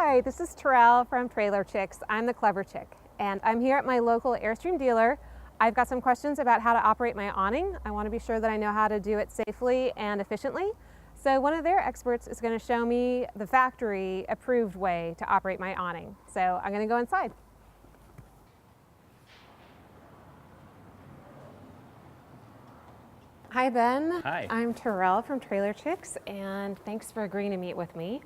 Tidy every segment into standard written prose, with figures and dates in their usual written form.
Hi, this is Terrell from Trailer Chicks. I'm the clever chick, and I'm here at my local Airstream dealer. I've got some questions about how to operate my awning. I want to be sure that I know how to do it safely and efficiently. So one of their experts is going to show me the factory approved way to operate my awning. So I'm going to go inside. Hi, Ben. Hi. I'm Terrell from Trailer Chicks, and thanks for agreeing to meet with me.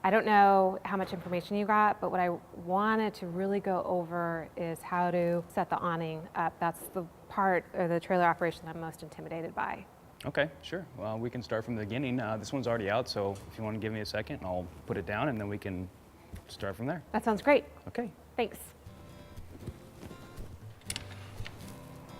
I don't know how much information you got, but what I wanted to really go over is how to set the awning up. That's the part of the trailer operation that I'm most intimidated by. Okay, sure. Well, we can start from the beginning. This one's already out, so if you want to give me a second, I'll put it down and then we can start from there. That sounds great. Okay. Thanks.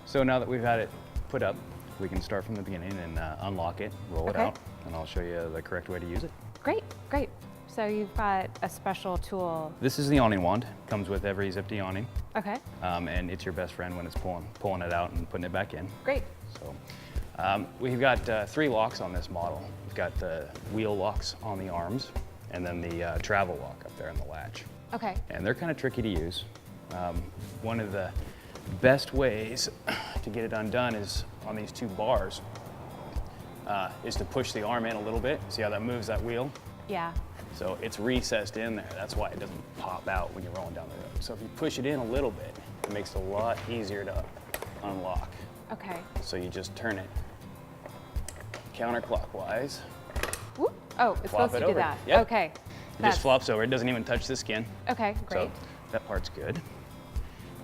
So now that we've had it put up, we can start from the beginning and unlock it, roll it out, and I'll show you the correct way to use it. Great, great. So you've got a special tool. This is the awning wand. Comes with every Zip-D awning. Okay. And it's your best friend when it's pulling it out and putting it back in. Great. So we've got 3 locks on this model. We've got the wheel locks on the arms, and then the travel lock up there on the latch. Okay. And they're kind of tricky to use. One of the best ways to get it undone is on these 2 bars, is to push the arm in a little bit. See how that moves that wheel? Yeah. So it's recessed in there. That's why it doesn't pop out when you're rolling down the road. So if you push it in a little bit, it makes it a lot easier to unlock. Okay. So you just turn it counterclockwise. Whoop. Oh, it's Flop supposed to it do over. that. Yep. Okay. It just flops over. It doesn't even touch the skin. Okay, great. So that part's good.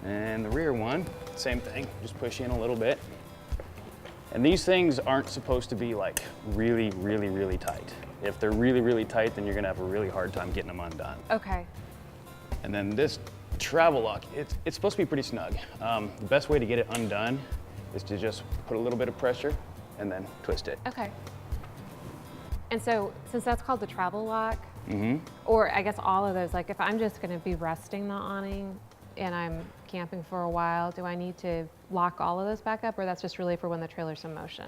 And the rear one, same thing. Just push in a little bit. And these things aren't supposed to be like really, really, really tight. If they're really, really tight, then you're gonna have a really hard time getting them undone. Okay. And then this travel lock, it's supposed to be pretty snug. The best way to get it undone is to just put a little bit of pressure and then twist it. Okay. And so, since that's called the travel lock, or I guess all of those, like if I'm just gonna be resting the awning and I'm camping for a while, do I need to lock all of those back up, or that's just really for when the trailer's in motion?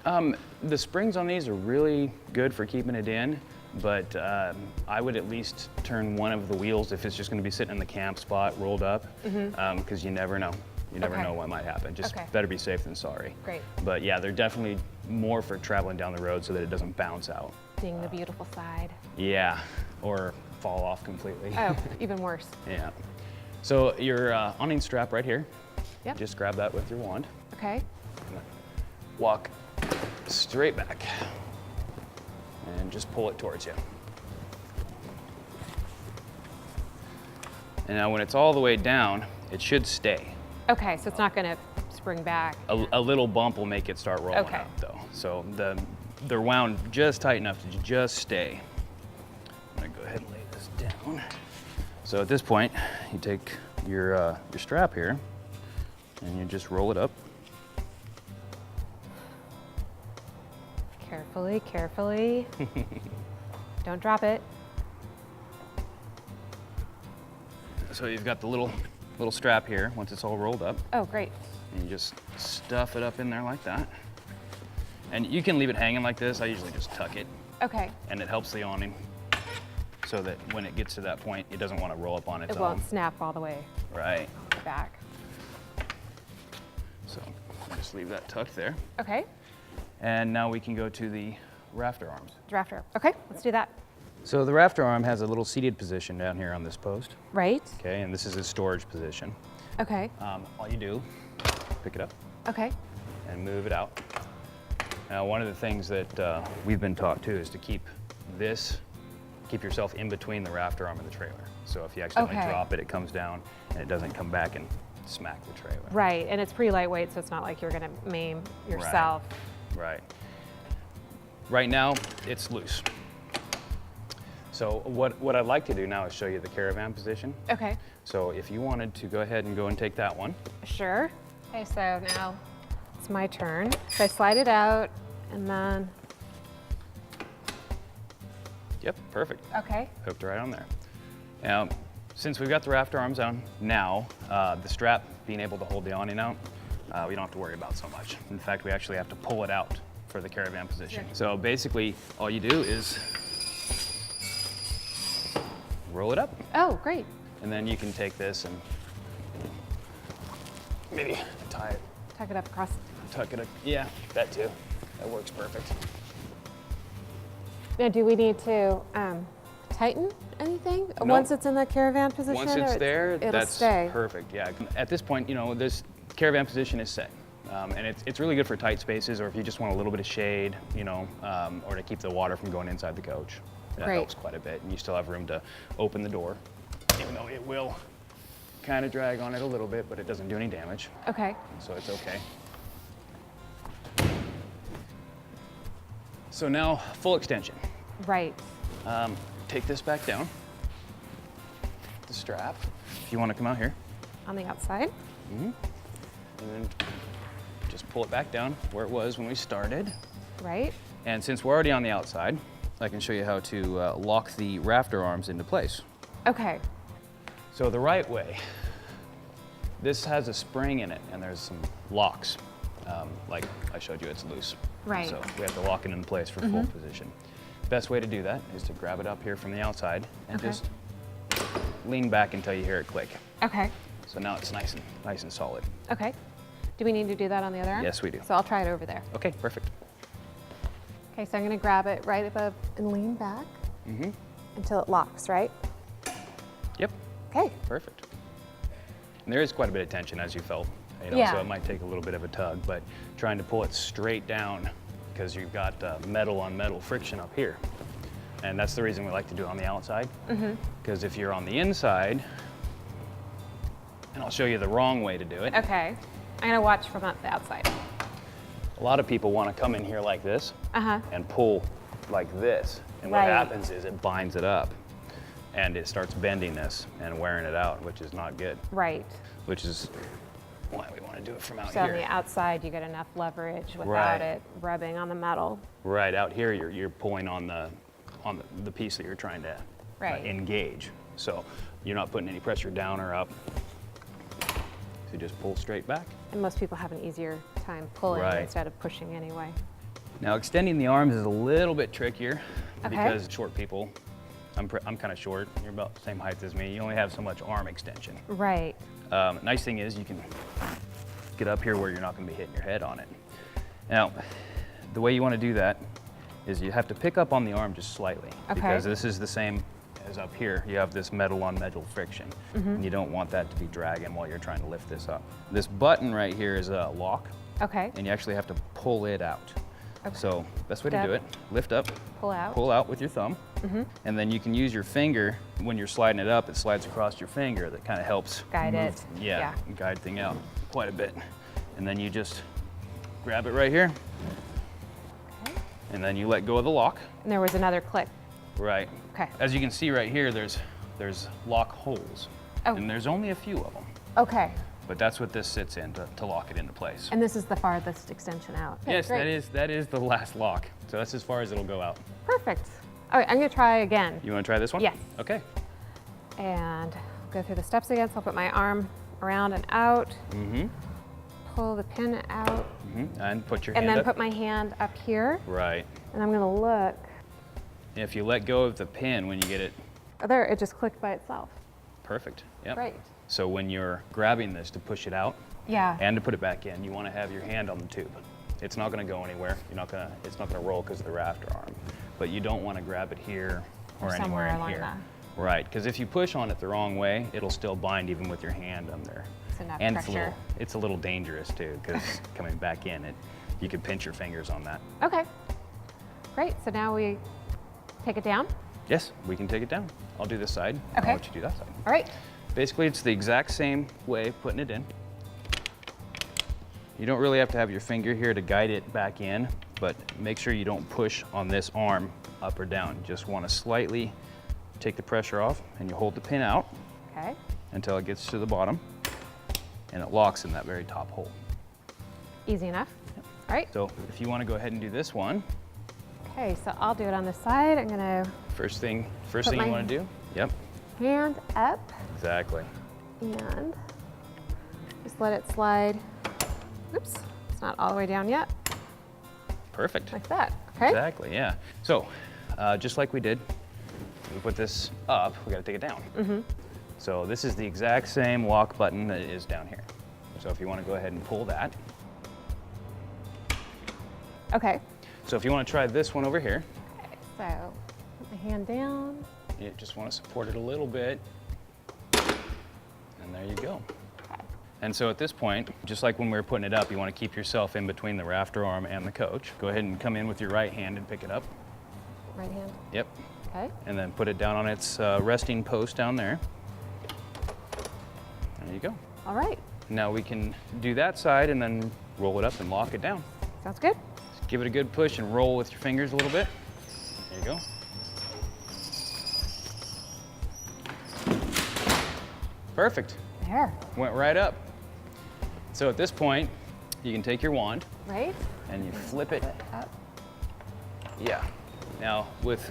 The springs on these are really good for keeping it in, but I would at least turn one of the wheels if it's just gonna be sitting in the camp spot rolled up, because you never know. You never know what might happen. Just better be safe than sorry. Great. But yeah, they're definitely more for traveling down the road so that it doesn't bounce out. Seeing the beautiful side. Yeah, or fall off completely. Oh, even worse. Yeah. So your awning strap right here. Yep. Just grab that with your wand. Okay. Walk straight back and just pull it towards you. And now when it's all the way down, it should stay. Okay, so it's not gonna spring back. A little bump will make it start rolling out though. So they're wound just tight enough to just stay. I'm gonna go ahead and lay this down. So at this point, you take your strap here and you just roll it up. Carefully, carefully. Don't drop it. So you've got the little strap here once it's all rolled up. Oh, great. And you just stuff it up in there like that. And you can leave it hanging like this. I usually just tuck it. Okay. And it helps the awning so that when it gets to that point, it doesn't want to roll up on its own. It won't snap all the way Right. back. So just leave that tucked there. Okay. And now we can go to the rafter arms. Drafter. Okay, let's do that. So the rafter arm has a little seated position down here on this post. Right. Okay, and this is a storage position. Okay. All you do, pick it up Okay. and move it out. Now, one of the things that we've been taught too is to keep yourself in between the rafter arm and the trailer. So if you accidentally drop it, it comes down and it doesn't come back and smack the trailer. Right, and it's pretty lightweight, so it's not like you're gonna maim yourself. Right. Right now, it's loose. So what I'd like to do now is show you the caravan position. Okay. So if you wanted to go ahead and go and take that one. Sure. Okay, so now it's my turn. So I slide it out and then. Yep, perfect. Okay. Hooked right on there. Now, since we've got the rafter arms on now, the strap being able to hold the awning out, we don't have to worry about so much. In fact, we actually have to pull it out for the caravan position. So basically, all you do is roll it up. Oh, great. And then you can take this and maybe tie it. Tuck it up across. Tuck it up. Yeah, that too. That works perfect. Now, do we need to tighten anything Nope. once it's in the caravan position? Once it's or there, it'll that's stay? perfect. Yeah. At this point, you know, this caravan position is set. And it's really good for tight spaces, or if you just want a little bit of shade, you know, or to keep the water from going inside the coach. That Great. helps quite a bit. And you still have room to open the door, even though it will kind of drag on it a little bit, but it doesn't do any damage. Okay. So it's okay. So now, full extension. Right. Take this back down, the strap, if you want to come out here. On the outside. And then just pull it back down where it was when we started. Right. And since we're already on the outside, I can show you how to lock the rafter arms into place. Okay. So the right way, this has a spring in it and there's some locks. Like I showed you, it's loose. Right. So we have to lock it in place for full position. Best way to do that is to grab it up here from the outside and Okay. just lean back until you hear it click. Okay. So now it's nice and solid. Okay. Do we need to do that on the other arm? Yes, we do. So I'll try it over there. Okay, perfect. Okay, so I'm going to grab it right above and lean back until it locks, right? Yep, Okay. perfect. And there is quite a bit of tension, as you felt. You know, Yeah. So it might take a little bit of a tug, but trying to pull it straight down because you've got metal on metal friction up here. And that's the reason we like to do it on the outside. Because if you're on the inside, and I'll show you the wrong way to do it. Okay. I'm going to watch from the outside. A lot of people want to come in here like this and pull like this. And what Right. happens is it binds it up and it starts bending this and wearing it out, which is not good. Right. Which is why we want to do it from out So on here. the outside, you get enough leverage without Right. it rubbing on the metal. Right out here, you're pulling on the piece that you're trying to Right. engage. So you're not putting any pressure down or up. So you just pull straight back. And most people have an easier time pulling Right. instead of pushing anyway. Now extending the arms is a little bit trickier Okay. because short people, I'm kind of short, you're about the same height as me, you only have so much arm extension. Right. Nice thing is you can get up here where you're not going to be hitting your head on it. Now, the way you want to do that is you have to pick up on the arm just slightly because this is the same as up here. You have this metal on metal friction and you don't want that to be dragging while you're trying to lift this up. This button right here is a lock Okay. and you actually have to pull it out. Okay. So best way to do it, lift up, Pull out. pull out with your thumb, and then you can use your finger. When you're sliding it up, it slides across your finger. That kind of helps Guide move, it. Yeah, guide thing out quite a bit. And then you just grab it right here, Okay. and then you let go of the lock. And there was another click. Right. Okay. As you can see right here, there's lock holes, Oh. and there's only a few of them. Okay. But that's what this sits in to lock it into place. And this is the farthest extension out. Okay, Yes, great. that is the last lock. So that's as far as it'll go out. Perfect. All right, I'm going to try again. You want to try this one? Yes. Okay. And go through the steps again. So I'll put my arm around and out. Pull the pin out. And put your And hand then up. put my hand up here. Right. And I'm going to look. If you let go of the pin when you get it, Oh, there, it just clicked by itself. perfect. Yep. Great. So when you're grabbing this to push it out Yeah. and to put it back in, you want to have your hand on the tube. It's not going to go anywhere. It's not going to roll because of the rafter arm. But you don't want to grab it here or somewhere anywhere in along here. that. Right, because if you push on it the wrong way, it'll still bind even with your hand on there. It's enough and pressure. it's a little dangerous too, because coming back in, you could pinch your fingers on that. Okay. Great. So now we take it down. Yes, we can take it down. I'll do this side. Okay. I'll let you do that side. All right. Basically, it's the exact same way of putting it in. You don't really have to have your finger here to guide it back in, but make sure you don't push on this arm up or down. You just want to slightly take the pressure off, and you hold the pin out Okay. until it gets to the bottom, and it locks in that very top hole. Easy enough. All right. So if you want to go ahead and do this one, Okay, so I'll do it on this side. I'm going to first thing Put you my- want to do? Yep, hand up exactly. and just let it slide. Oops, it's not all the way down yet. Perfect. Like that. Okay. Exactly, yeah. So, just like we did, we put this up, we gotta take it down. So this is the exact same lock button that is down here. So if you wanna go ahead and pull that. Okay. So if you wanna try this one over here. Okay, so put my hand down. You just wanna support it a little bit. And there you go. And so at this point, just like when we were putting it up, you want to keep yourself in between the rafter arm and the coach. Go ahead and come in with your right hand and pick it up. Right hand? Yep. Okay. And then put it down on its resting post down there. There you go. All right. Now we can do that side and then roll it up and lock it down. Sounds good. Just give it a good push and roll with your fingers a little bit. There you go. Perfect. There. Went right up. So at this point, you can take your wand. Right. And you flip it up. Yeah. Now with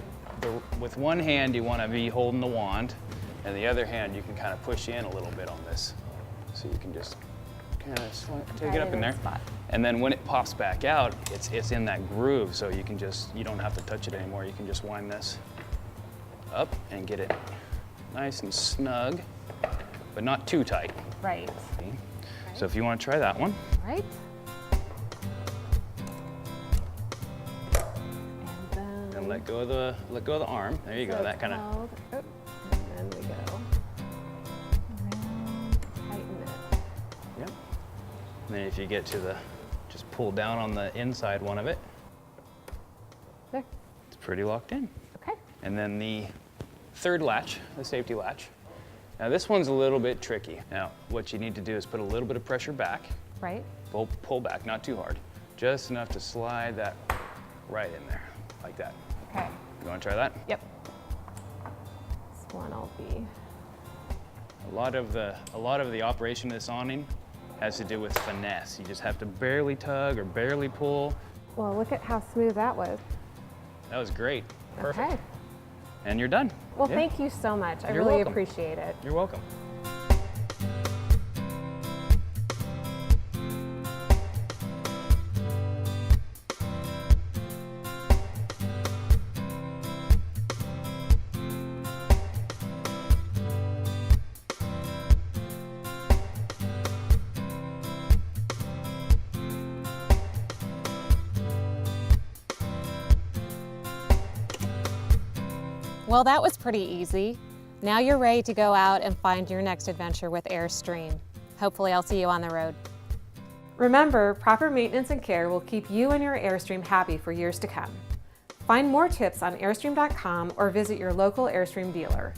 one hand, you want to be holding the wand, and the other hand, you can kind of push in a little bit on this. So you can just kind of take it up in there. Spot. And then when it pops back out, it's in that groove, so you don't have to touch it anymore. You can just wind this up and get it nice and snug, but not too tight. Right. Okay. So if you want to try that one. Right. And let go of the arm. There you go. That kind of. And then we go around, tighten it. Yep. And then if you get to just pull down on the inside one of it. There. It's pretty locked in. Okay. And then the third latch, the safety latch. Now this one's a little bit tricky. Now what you need to do is put a little bit of pressure back. Right. Pull back, not too hard. Just enough to slide that right in there, like that. Okay. You want to try that? Yep. This one will be. A lot of the operation of this awning has to do with finesse. You just have to barely tug or barely pull. Well, look at how smooth that was. That was great. Perfect. Okay. And you're done. Well, Yeah. thank you so much. I You're really welcome. appreciate it. You're welcome. Well, that was pretty easy. Now you're ready to go out and find your next adventure with Airstream. Hopefully I'll see you on the road. Remember, proper maintenance and care will keep you and your Airstream happy for years to come. Find more tips on Airstream.com or visit your local Airstream dealer.